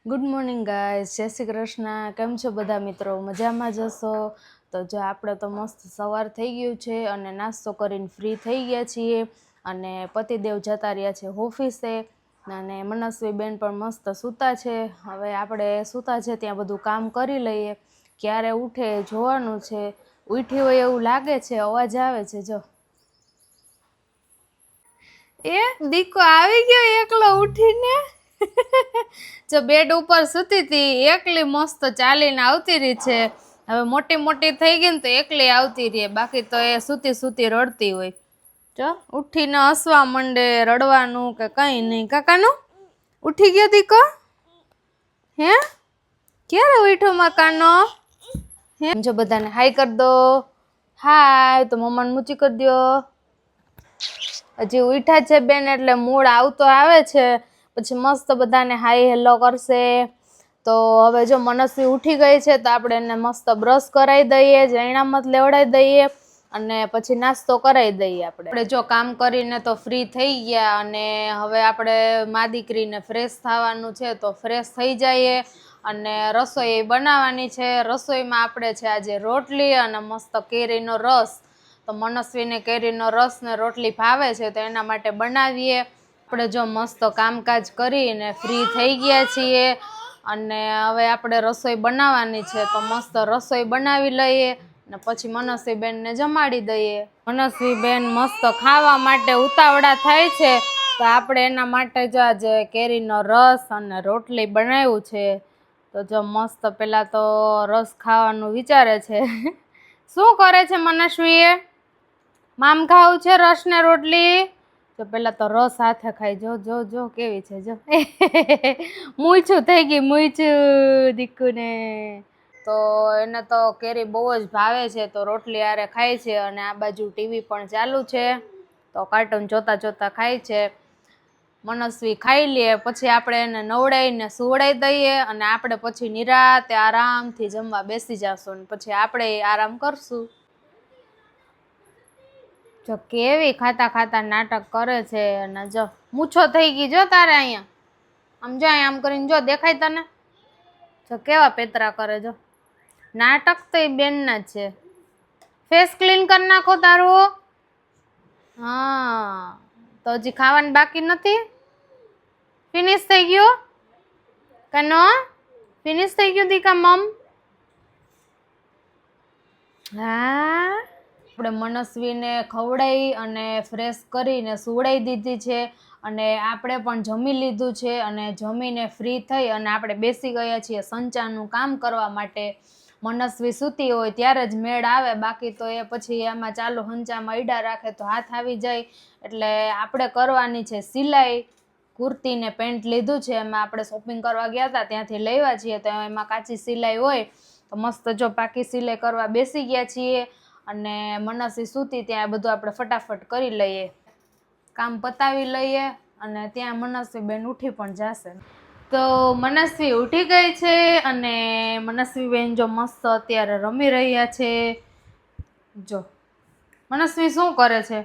Good morning guys, જય શ્રી કૃષ્ણ. કેમ છો બધા મિત્રો? મજામાં જ હશો? તો જો આપણે તો મસ્ત સવાર થઈ ગયું છે અને નાસ્તો કરીને ફ્રી થઈ ગયા છીએ અને પતિદેવ જતા રહ્યા છે ઓફિસે અને મનસ્વી બેન પણ મસ્ત સૂતા છે. હવે આપણે સૂતા છે ત્યાં બધું કામ કરી લઈએ, ક્યારે ઉઠે જોવાનું છે. ઉઠી હોય એવું લાગે છે, અવાજ આવે છે. જો એ દીકો આવી ગયો એકલો ઉઠીને. જો બેડ ઉપર સૂતી હતી એકલી, મસ્ત ચાલીને આવતી રહી છે. હવે મોટી મોટી થઈ ગઈ ને તો એકલી આવતી રહે, બાકી તો એ સૂતી સૂતી રડતી હોય. જો ઉઠીને હસવા માંડે, રડવાનું કે કઈ નહીં. કાકાનું ઉઠી ગયો દીકો? હે ક્યારે ઉઠ્યો મકાનો? હે જો બધાને હાય કરી દો. હાય તો મમ્માને મૂચી કરી દો. હજી ઉઠ્યા છે બેન એટલે મૂડ આવતો આવે છે. પછી મસ્ત બધાને હાય હેલો કરશે. તો હવે જો મનસ્વી ઉઠી ગઈ છે તો આપણે એને મસ્ત બ્રશ કરાવી દઈએ, જૈણામત લેવડાવી દઈએ અને પછી નાસ્તો કરાવી દઈએ. આપણે જો કામ કરીને તો ફ્રી થઈ ગયા અને હવે આપણે મા દીકરીને ફ્રેશ થવાનું છે તો ફ્રેશ થઈ જઈએ અને રસોઈ બનાવવાની છે. રસોઈમાં આપણે છે આજે રોટલી અને મસ્ત કેરીનો રસ. તો મનસ્વીને કેરીનો રસ ને રોટલી ભાવે છે તો એના માટે બનાવીએ. આપણે જો મસ્ત કામકાજ કરીને ફ્રી થઈ ગયા છીએ અને હવે આપણે રસોઈ બનાવવાની છે તો મસ્ત રસોઈ બનાવી લઈએ ને પછી મનસ્વી બેનને જમાડી દઈએ. મનસ્વી બેન મસ્ત ખાવા માટે ઉતાવળા થાય છે તો આપણે એના માટે જો આજે કેરીનો રસ અને રોટલી બનાવ્યું છે. તો જો મસ્ત પેલા તો રસ ખાવાનું વિચારે છે. શું કરે છે મનસ્વીએ? મામ ખાવું છે રસ ને રોટલી? તો પેલા તો રસ હાથે ખાઈ. જો જો જો કેવી છે, જો મૂછું થઈ ગઈ, મૂછું દીકુને. તો એને તો કેરી બહુ જ ભાવે છે તો રોટલી હારે ખાય છે અને આ બાજુ ટીવી પણ ચાલુ છે તો કાર્ટૂન જોતા જોતા ખાય છે. મનસ્વી ખાઈ લે પછી આપણે એને નવડાવીને સુવડાવી દઈએ અને આપણે પછી નિરાતે આરામથી જમવા બેસી જશું ને પછી આપણે આરામ કરશું. જો કેવી ખાતા ખાતા નાટક કરે છે અને જો મૂછો થઈ ગઈ. જો તારે અહીંયા આમ જો અહીંયા આમ કરીને જો દેખાય તને? જો કેવા પેતરા કરે. જો નાટક તો એ બેનના જ છે. ફેસ ક્લીન કરી નાખો તારું. હા તો હજી ખાવાનું બાકી નથી? ફિનિશ થઈ ગયું? કનો ફિનિશ થઈ ગયું દીકા મમ? હા આપણે મનસ્વીને ખવડાવી અને ફ્રેશ કરીને સુવડાવી દીધી છે અને આપણે પણ જમી લીધું છે અને જમીને ફ્રી થઈ અને આપણે બેસી ગયા છીએ સંચાનું કામ કરવા માટે. મનસ્વી સૂતી હોય ત્યારે જ મેળ આવે, બાકી તો એ પછી એમાં ચાલુ હંચામાં ઈડા રાખે તો હાથ આવી જાય. એટલે આપણે કરવાની છે સિલાઈ. કુર્તી ને પેન્ટ લીધું છે, એમાં આપણે શોપિંગ કરવા ગયા હતા ત્યાંથી લેવા છીએ તો એમાં કાચી સિલાઈ હોય તો મસ્ત જો પાકી સિલાઈ કરવા બેસી ગયા છીએ અને મનસ્વી સૂતી ત્યાં બધું આપણે ફટાફટ કરી લઈએ, કામ પતાવી લઈએ અને ત્યાં મનસ્વી બેન ઉઠી પણ જશે. તો મનસ્વી ઉઠી ગઈ છે અને મનસ્વી બેન જો મસ્ત અત્યારે રમી રહ્યા છે. જો મનસ્વી શું કરે છે?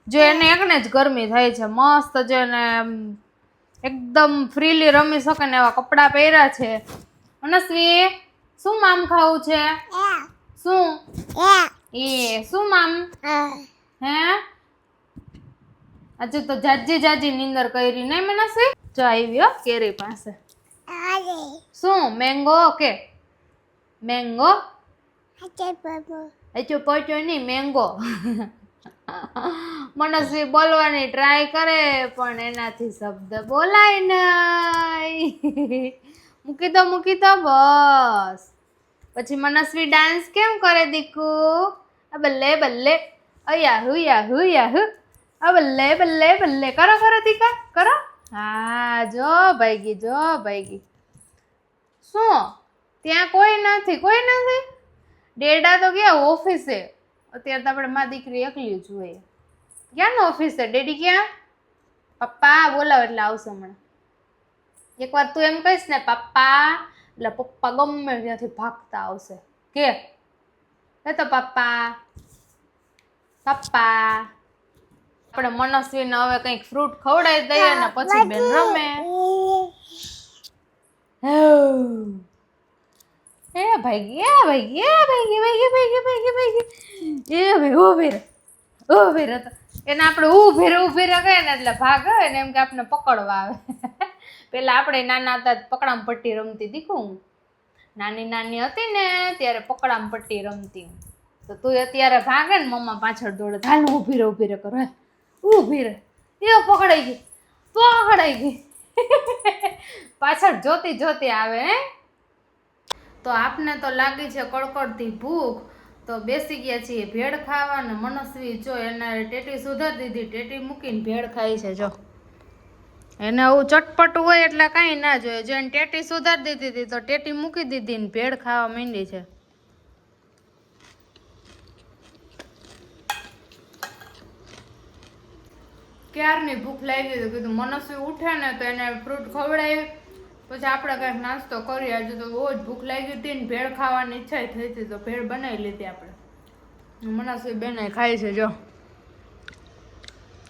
જો એને એકને જ ગરમી થાય છે. મસ્ત જો એને એકદમ ફ્રીલી રમી શકે ને એવા કપડાં પહેર્યા છે. મનસ્વી શું મામ ખાવું છે? શું એ શું મામ? હે આજે તો જાજી જાજી નીંદર કરી નહીં મનસ્વી? જો આવી કેરી પાસે. શું મેંગો કે મેંગો? અચો પચો નહીં, મેંગો. મનસ્વી બોલવાની ટ્રાય કરે પણ એનાથી શબ્દ બોલાય નહીં. મૂકી દો બસ. પછી મનસ્વી ડાન્સ કેમ કરે દીકુ? બલ્લે બલ્લે અયાહુ યાહુ યાહુ બલ્લે બલ્લે બલ્લે કરો કરો દીકા કરો. હા જો ભાઈગી, જો ભાઈગી. શું ત્યાં કોઈ નથી? ડેડા તો ગયા ઓફિસે. અત્યારે તો આપણે માં દીકરી એકલી જ હોય. ક્યાંનો ઓફિસે? ડેડી ક્યાં? પપ્પા બોલાવ એટલે આવશે હમણાં. એકવાર તું એમ કહીશ ને પપ્પા એટલે પપ્પા ગમે ત્યાંથી ભાગતા આવશે. કે તો પપ્પા પપ્પા. આપણે મનસ્વીને હવે કંઈક ફ્રૂટ ખવડાવી દઈએ ને પછી બેન રમે. એ ભાઈ એ ભાઈ એ ભાઈ ભાઈ ભાઈ ભાઈ ભાઈ એ ભાઈ ઊભી રહે તો એને આપણે ઊભી રહે કહે ને એટલે ભાગે ને એમ કે આપણે પકડવા આવે. પેલા આપણે નાના હતા પકડામ પટ્ટી રમતી દીખું હું નાની હતી ને ત્યારે પકડામ પટ્ટી રમતી હું. તો તું અત્યારે ભાગે ને મમ્મા પાછળ દોડે હાલ ઊભી રહે કરો ઊભી રહે એ પકડાઈ ગઈ પાછળ જોતી આવે હે. તો આપને તો લાગી છે કડકડતી ભૂખ તો બેસી ગયા છીએ ભેળ ખાવા ને મનસ્વી જો એને ટેટી સુધારી દીધી ટેટી મૂકીને ભેળ ખાઈ છે જો એને આવું ચટપટું હોય એટલે કાંઈ ના જોઈએ જો એને ટેટી સુધારી દીધી હતી તો ટેટી મૂકી દીધી ને ભેળ ખાવા માંડી છે. ક્યારની ભૂખ લાગી હતી કીધું મનસ્વી ઉઠે ને તો એને ફ્રૂટ ખવડાવી પછી આપણે કંઈક નાસ્તો કરીએ. આજે તો બહુ જ ભૂખ લાગી હતી ને ભેળ ખાવાની ઈચ્છા થઈ હતી તો ભેળ બનાવી લીધી આપણે. મનસ્વી બેને ખાય છે જો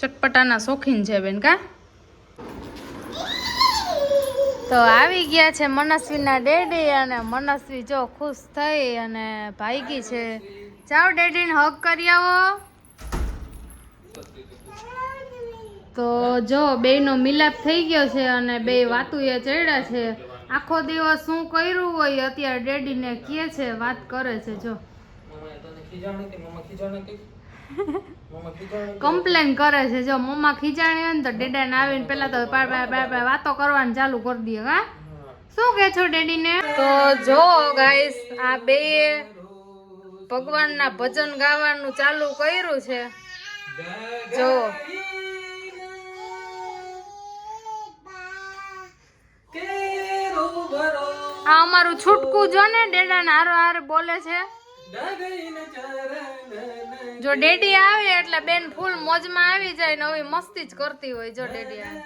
ચટપટાના શોખીન છે બેન કા. તો આવી ગયા છે મનસ્વીના ડેડી અને મનસ્વી જો ખુશ થઈ અને ભાગી છે. જાઓ ડેડીને હગ કરી આવો. તો જો બેયનો મિલાપ થઈ ગયો છે અને બે વાતુએ ચડ્યા છે. આખો દિવસ શું કર્યું હોય અત્યારે ડેડીને કહે છે વાત કરે છે જો કમ્પ્લેન કરે છે જો મમ્મા ખીજાણી હોય ને તો ડેડાને આવીને પેલા તો વાતો કરવાનું ચાલુ કરી દઈએ. હા શું કહે છો ડેડીને? તો જો ગાઈસ આ બે ભગવાનના ભજન ગાવાનું ચાલુ કર્યું છે જો આ અમારું છૂટકું જો ને ડેડાને હારો હાર બોલે છે. જો ડેડી આવે એટલે બેન ફૂલ મોજમાં આવી જાય ને હવે મસ્તી જ કરતી હોય જો ડેડી આવે.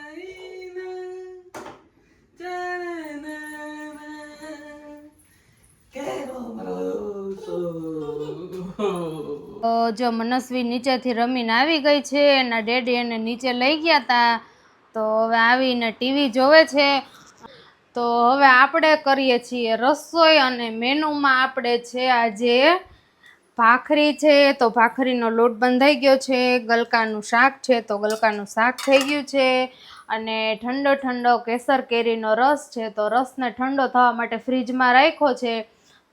જો મનસ્વી નીચેથી રમીને આવી ગઈ છે એના ડેડી એને નીચે લઈ ગયા હતા તો હવે આવીને ટીવી જોવે છે. તો હવે આપણે કરીએ છીએ રસોઈ અને મેનુમાં આપણે છે આજે ભાખરી છે તો ભાખરીનો લોટ બંધાઈ ગયો છે. ગલકાનું શાક છે તો ગલકાનું શાક થઈ ગયું છે અને ઠંડો કેસર કેરીનો રસ છે તો રસને ઠંડો થવા માટે ફ્રીજમાં રાખ્યો છે.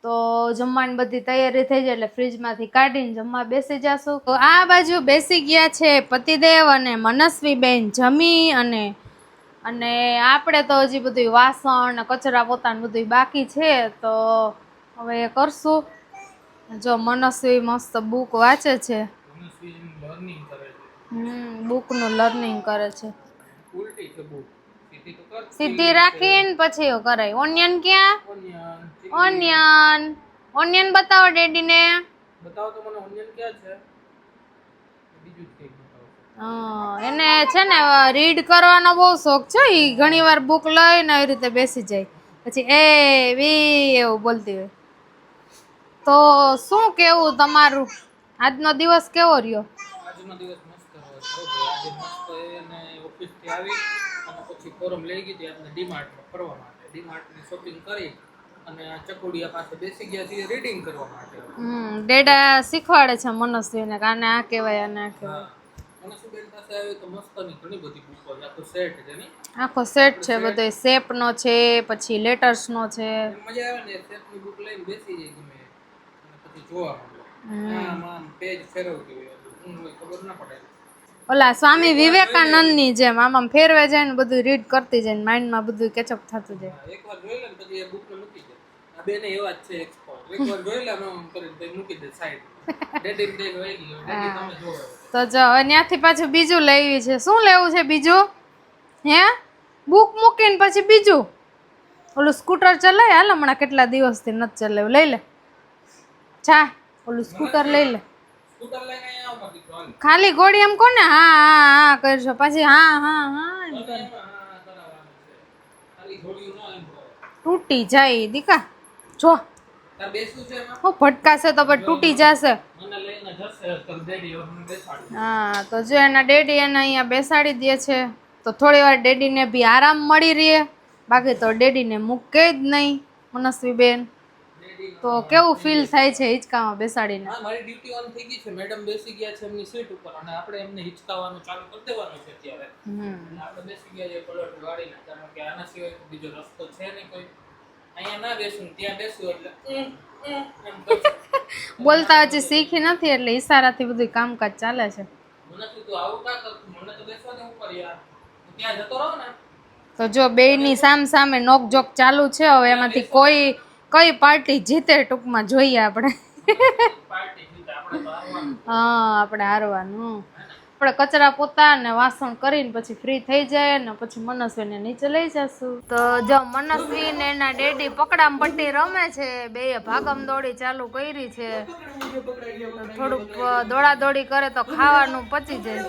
તો જમવાની બધી તૈયારી થઈ જાય એટલે ફ્રીજમાંથી કાઢીને જમવા બેસી જશું. તો આ બાજુ બેસી ગયા છે પતિદેવ અને મનસ્વીબેન જમી અને આપણે તો હજી બધું વાસણ ને કચરા પોતાનું બધું બાકી છે તો હવે એ કરશું. જો મનસ્વી મસ્ત બુક વાંચે છે. બુકનું લર્નિંગ કરે છે. સીધી રાખીને પછી કરાય. ઓનિયન ક્યાં? ઓનિયન બતાવો ડેડીને. બતાવો તો મને ઓનિયન ક્યાં છે? બીજું જ કંઈક બતાવો. એને છે ને રીડ કરવાનો બહુ શોખ છે. એ ઘણી વાર બુક લઈને આવી રીતે બેસી જાય પછી એ વી એવું બોલતી હોય. તો શું કેવું તમારું આજનો દિવસ કેવો રહ્યો? આજનો દિવસ મસ્ત રહ્યો છે. આજે મસ્ત એને ઓફિસથી આવી અને પછી ફોરમ લઈ ગઈ હતી આપણે ડીમાર્ટમાં ફરવા માટે. ડીમાર્ટની શોપિંગ કરી અને આ ચકોડિયા પાસે બેસી ગયા છીએ રીડિંગ કરવા માટે. ડેડા શીખવાડે છે મનસ્વીને કે આને આ કહેવાય આને આ કહેવાય. મનસ્વીબેન પાસે આવી તો મસ્તની ઘણી બધી બુકો છે. આખો સેટ છે ને આખો સેટ છે બધો શેપનો છે પછી લેટર્સનો છે. મજા આવે ને સેટની બુક લઈને બેસી જાય ગમે પછી જોવા માંડો આમ પેજ ફેરવતી હોય ખબર ના પડે. ઓલા સ્વામી વિવેકાનંદની જેમ આમ ફેરવે જાય ને બધું રીડ કરતી જાય ને માઇન્ડમાં બધું કેચઅપ થતું જાય. એકવાર જોઈ લે ને પછી એ બુકને મૂકી દે. આ બેને એવા જ છે એક્સપર્ટ. એકવાર જોઈ લે આમ કરીને પછી મૂકી દે સાઈડ. ડેડિંગ દે હોય ગયો ડેડી તમે જોવો. તો જો ત્યાંથી પાછું બીજું લેવી છે. શું લેવું છે બીજું? હે બુક મૂકીને પછી બીજું ઓલું સ્કૂટર ચલાય હાલ હમણાં કેટલા દિવસથી નથી ચલાવ્યું. લઈ લે છા ઓલું સ્કૂટર લઈ લે. સ્કૂટર લઈને અહીંયા આવો પછી ચાલ. ખાલી ઘોડી એમ કોને હા હા હા કરશો પછી હા હા હા ખાલી ઘોડી નો એમ તૂટી જાય દીકા જો તાર બેસું છે એમાં હું ભટકાશે તો પણ તૂટી જશે. મને લઈને જશે તો ડેડી મને બેસાડી. હા તો જો એના ડેડી એને અહીંયા બેસાડી દે છે તો થોડી વાર ડેડીને બી આરામ મળી રહે. બાકી તો ડેડીને મૂકે જ નહીં મનસ્વીબેન. ડેડી તો કેવું ફીલ થાય છે હિંચકામાં બેસાડીને? હા, મારી ડ્યુટી ઓન થઈ ગઈ છે. મેડમ બેસી ગયા છે એમની સીટ ઉપર અને આપણે એમને હિચકાવવાનું ચાલુ કરી દેવાનું છે અત્યારે. અને આપણે બેસી ગયા છે પલટ વાળીને, કારણ કે આના સિવાય બીજો રસ્તો છે નહીં કોઈ. અહીંયા ના બેસું ને ત્યાં બેસું એટલે એમ કરશું. બોલતા હજી શીખી નથી એટલે ઈશારાથી બધું કામકાજ ચાલે છે. મને તું આવું કા કરતું? મને તો બેસવાની ઉપર યાર. હું ત્યાં જતો રહો ને તો જો બેયની સામે નોકઝોક ચાલુ છે. હવે એમાંથી કઈ પાર્ટી જીતે ટૂંકમાં જોઈએ આપણે. પાર્ટી જીતે, આપણે તો હારવાનું. હા, આપણે હારવાનું. આપણે કચરા પોતા ને વાસણ કરીને પછી ફ્રી થઈ જાય ને પછી મનસ્વીને નીચે લઈ જશું. તો જો મનસ્વી ને એના ડેડી પકડામ પટ્ટી રમે છે. બેય ભાગમ દોડી ચાલુ કરી છે. થોડુંક દોડા દોડી કરે તો ખાવાનું પચી જાય.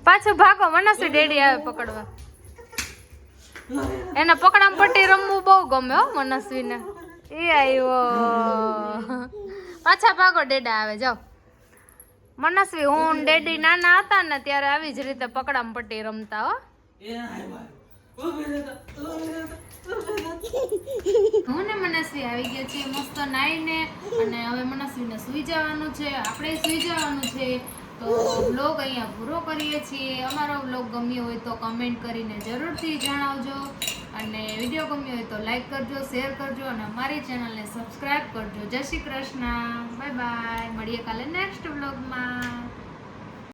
પાછું ભાગો, મનસ્વી ડેડી આવે પકડવા. એને પકડામ પટ્ટી રમવું બહુ ગમે હો મનસ્વીને. એ આવ્યો, પાછા ભાગો, ડેડા આવે. જાઓ મનસ્વી, હું ડેડી નાના હતા ને ત્યારે આવી જ રીતે પકડામ પટ્ટી રમતા હો. હું ને મનસ્વી આવી ગયા છીએ મસ્ત નાઈને, અને હવે મનસ્વીને સુઈ જવાનું છે, આપણે સુઈ જવાનું છે. તો વ્લોગ અહીંયા પૂરો કરીએ છીએ. અમારો વ્લોગ ગમ્યો હોય તો કમેન્ટ કરીને જરૂરથી જણાવજો, અને વિડીયો ગમ્યો હોય તો લાઈક કરજો, શેર કરજો, અને અમારી ચેનલને સબસ્ક્રાઈબ કરજો. જય શ્રી કૃષ્ણ, બાય બાય. મળીએ કાલે નેક્સ્ટ વ્લોગમાં.